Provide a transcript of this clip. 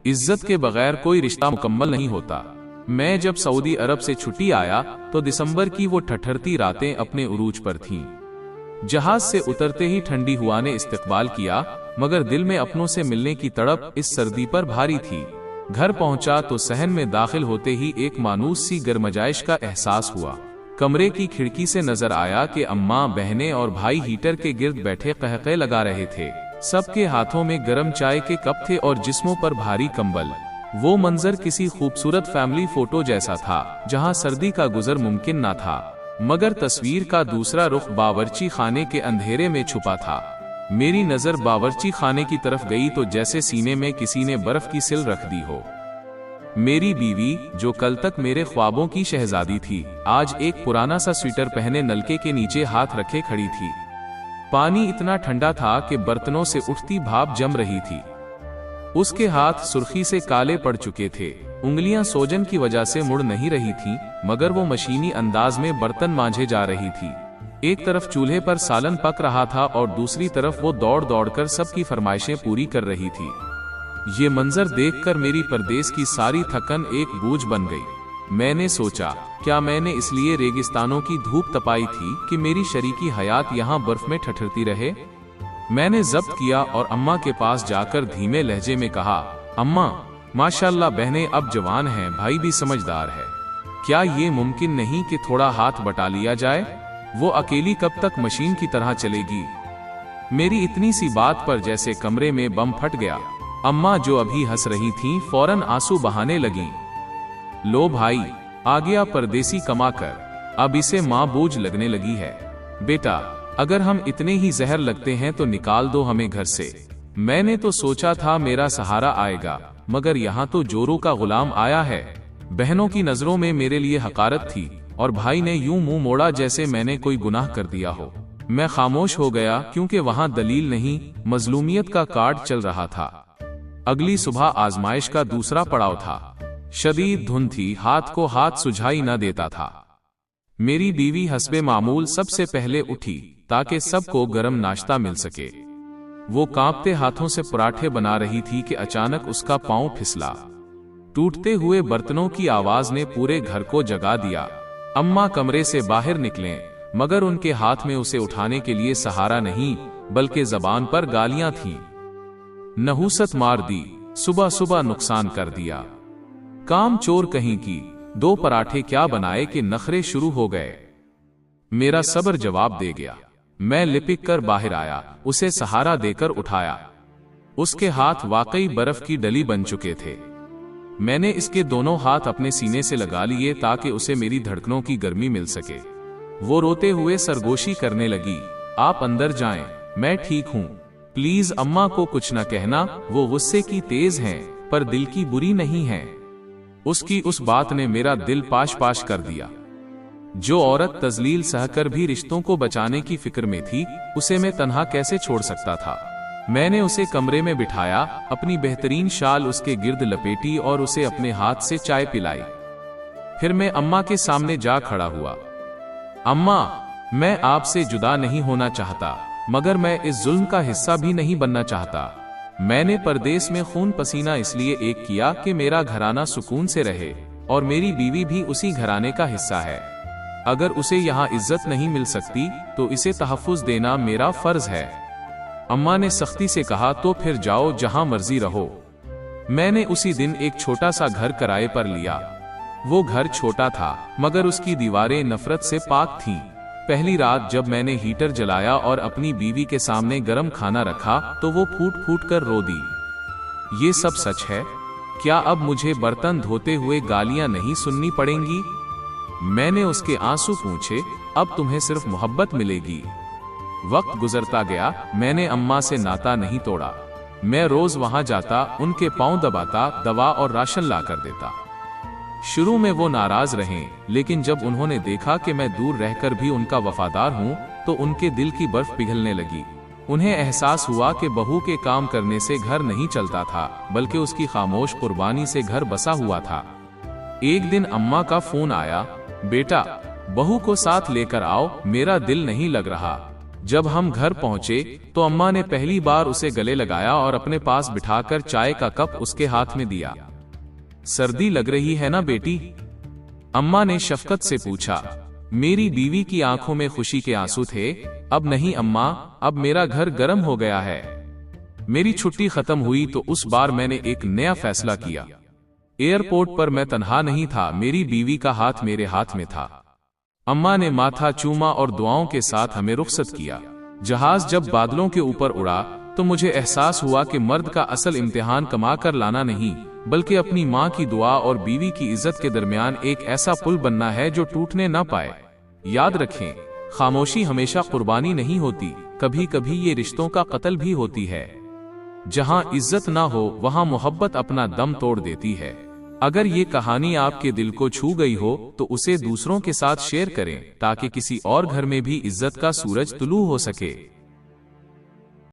इज्जत के बगैर कोई रिश्ता मुकम्मल नहीं होता। मैं जब सऊदी अरब से छुट्टी आया तो दिसंबर की वो ठठरती रातें अपने उरूज पर थीं। जहाज से उतरते ही ठंडी हवा ने इस्तकबाल किया, मगर दिल में अपनों से मिलने की तड़प इस सर्दी पर भारी थी। घर पहुंचा तो सहन में दाखिल होते ही एक मानूस सी गर्मजाइश का एहसास हुआ। कमरे की खिड़की से नजर आया कि अम्मा, बहनें और भाई हीटर के गिर्द बैठे कहके लगा रहे थे। सबके हाथों में गर्म चाय के कप थे और जिस्मों पर भारी कंबल। वो मंजर किसी खूबसूरत फैमिली फोटो जैसा था, जहां सर्दी का गुजर मुमकिन ना था। मगर तस्वीर का दूसरा रुख बावर्ची खाने के अंधेरे में छुपा था। मेरी नजर बावर्ची खाने की तरफ गई तो जैसे सीने में किसी ने बर्फ की सिल रख दी हो। मेरी बीवी, जो कल तक मेरे ख्वाबों की शहजादी थी, आज एक पुराना सा स्वेटर पहने नलके के नीचे हाथ रखे खड़ी थी। पानी इतना ठंडा था कि बर्तनों से उठती भाप जम रही थी। उसके हाथ सुर्खी से काले पड़ चुके थे, उंगलियां सोजन की वजह से मुड़ नहीं रही थीं, मगर वो मशीनी अंदाज में बर्तन मांझे जा रही थी। एक तरफ चूल्हे पर सालन पक रहा था और दूसरी तरफ वो दौड़ दौड़कर सबकी फरमाइशें पूरी कर रही थी। ये मंजर देखकर मेरी परदेस की सारी थकन एक बोझ बन गई। मैंने सोचा, क्या मैंने इसलिए रेगिस्तानों की धूप तपाई थी कि मेरी शरीकी हयात यहाँ बर्फ में ठठरती रहे? मैंने जब्त किया और अम्मा के पास जाकर धीमे लहजे में कहा, अम्मा, माशाल्लाह बहनें अब जवान हैं, भाई भी समझदार है। क्या ये मुमकिन नहीं कि थोड़ा हाथ बटा लिया जाए? वो अकेली कब तक मशीन की तरह चलेगी? मेरी इतनी सी बात पर जैसे कमरे में बम फट गया। अम्मा, जो अभी हंस रही थीं, फौरन आंसू बहाने लगीं। लो भाई, आ गया परदेसी कमाकर, अब इसे माँ बोझ लगने लगी है। बेटा, अगर हम इतने ही जहर लगते हैं तो निकाल दो हमें घर से। मैंने तो सोचा था मेरा सहारा आएगा, मगर यहाँ तो जोरों का गुलाम आया है। बहनों की नजरों में मेरे लिए हकारत थी और भाई ने यूं मुंह मोड़ा जैसे मैंने कोई गुनाह कर दिया हो। मैं खामोश हो गया, क्योंकि वहां दलील नहीं, मजलूमियत का कार्ड चल रहा था। अगली सुबह आजमाइश का दूसरा पड़ाव था। शदीद धुंध थी, हाथ को हाथ सुझाई न देता था। मेरी बीवी हस्बे मामूल सबसे पहले उठी ताकि सबको गरम नाश्ता मिल सके। वो कांपते हाथों से पराठे बना रही थी कि अचानक उसका पांव फिसला। टूटते हुए बर्तनों की आवाज ने पूरे घर को जगा दिया। अम्मा कमरे से बाहर निकले, मगर उनके हाथ में उसे उठाने के लिए सहारा नहीं, बल्कि जबान पर गालियां थीं। नहूसत मार दी, सुबह सुबह नुकसान कर दिया, काम चोर कहीं की, 2 पराठे क्या बनाए कि नखरे शुरू हो गए। मेरा सब्र जवाब दे गया। मैं लिपक कर बाहर आया, उसे सहारा देकर उठाया। उसके हाथ वाकई बर्फ की डली बन चुके थे। मैंने इसके दोनों हाथ अपने सीने से लगा लिए ताकि उसे मेरी धड़कनों की गर्मी मिल सके। वो रोते हुए सरगोशी करने लगी, आप अंदर जाएं, मैं ठीक हूँ। प्लीज अम्मा को कुछ न कहना, वो गुस्से की तेज हैं, पर दिल की बुरी नहीं है। उसकी उस बात ने मेरा दिल पाश पाश कर दिया। जो औरत तजलील सहकर भी रिश्तों को बचाने की फिक्र में थी, उसे मैं तन्हा कैसे छोड़ सकता था। मैंने उसे कमरे में बिठाया, अपनी बेहतरीन शाल उसके गिर्द लपेटी और उसे अपने हाथ से चाय पिलाई। फिर मैं अम्मा के सामने जा खड़ा हुआ। अम्मा, मैं आपसे जुदा नहीं होना चाहता, मगर मैं इस जुल्म का हिस्सा भी नहीं बनना चाहता। मैंने परदेस में खून पसीना इसलिए एक किया कि मेरा घराना सुकून से रहे, और मेरी बीवी भी उसी घराने का हिस्सा है। अगर उसे यहाँ इज्जत नहीं मिल सकती तो इसे तहफ़्फ़ुज़ देना मेरा फर्ज है। अम्मा ने सख्ती से कहा, तो फिर जाओ, जहां मर्जी रहो। मैंने उसी दिन एक छोटा सा घर किराए पर लिया। वो घर छोटा था, मगर उसकी दीवारें नफरत से पाक थीं। पहली रात जब मैंने हीटर जलाया और अपनी बीवी के सामने गरम खाना रखा तो वो फूट फूट कर रो दी। ये सब सच है? क्या अब मुझे बर्तन धोते हुए गालियां नहीं सुननी पड़ेंगी? मैंने उसके आंसू पूछे, अब तुम्हें सिर्फ मोहब्बत मिलेगी। वक्त गुजरता गया, मैंने अम्मा से नाता नहीं तोड़ा। मैं रोज वहां जाता, उनके पांव दबाता, दवा और राशन ला कर देता। शुरू में वो नाराज रहे, लेकिन जब उन्होंने देखा कि मैं दूर रहकर भी उनका वफादार हूं, तो उनके दिल की बर्फ पिघलने लगी। उन्हें एहसास हुआ कि बहू के काम करने से घर नहीं चलता था, बल्कि उसकी खामोश कुर्बानी से घर बसा हुआ था। एक दिन अम्मा का फोन आया, बेटा, बहू को साथ लेकर आओ, मेरा दिल नहीं लग रहा। जब हम घर पहुंचे तो अम्मा ने पहली बार उसे गले लगाया और अपने पास बिठाकर चाय का कप उसके हाथ में दिया। सर्दी लग रही है ना बेटी? अम्मा ने शफकत से पूछा। मेरी बीवी की आंखों में खुशी के आंसू थे। अब नहीं अम्मा, अब मेरा घर गर्म हो गया है। मेरी छुट्टी खत्म हुई तो उस बार मैंने एक नया फैसला किया। एयरपोर्ट पर मैं तन्हा नहीं था, मेरी बीवी का हाथ मेरे हाथ में था। अम्मा ने माथा चूमा और दुआओं के साथ हमें रुखसत किया। जहाज जब बादलों के ऊपर उड़ा तो मुझे एहसास हुआ कि मर्द का असल इम्तिहान कमा कर लाना नहीं, बल्कि अपनी माँ की दुआ और बीवी की इज्जत के दरमियान एक ऐसा पुल बनना है जो टूटने न पाए। याद रखें, खामोशी हमेशा कुर्बानी नहीं होती, कभी कभी ये रिश्तों का कत्ल भी होती है। जहाँ इज्जत ना हो वहाँ मोहब्बत अपना दम तोड़ देती है। अगर ये कहानी आपके दिल को छू गई हो तो उसे दूसरों के साथ शेयर करें ताकि किसी और घर में भी इज्जत का सूरज तुलू हो सके।